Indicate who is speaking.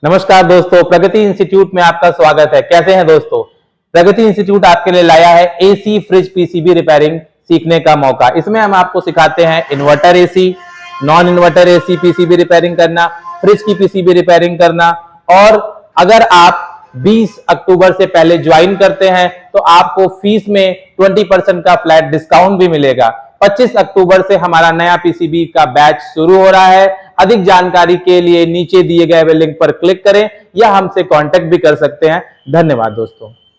Speaker 1: नमस्कार दोस्तों, प्रगति इंस्टीट्यूट में आपका स्वागत है। कैसे हैं दोस्तों? प्रगति इंस्टीट्यूट आपके लिए लाया है एसी फ्रिज पीसीबी रिपेयरिंग सीखने का मौका। इसमें हम आपको सिखाते हैं inverter AC, non inverter AC PCB repairing करना, फ्रिज की पीसीबी रिपेयरिंग करना। और अगर आप 20 अक्टूबर से पहले ज्वाइन करते हैं तो आपको फीस में 20% का फ्लैट डिस्काउंट भी मिलेगा। 25 अक्टूबर से हमारा नया पीसीबी का बैच शुरू हो रहा है। अधिक जानकारी के लिए नीचे दिए गए लिंक पर क्लिक करें या हमसे कांटेक्ट भी कर सकते हैं। धन्यवाद दोस्तों।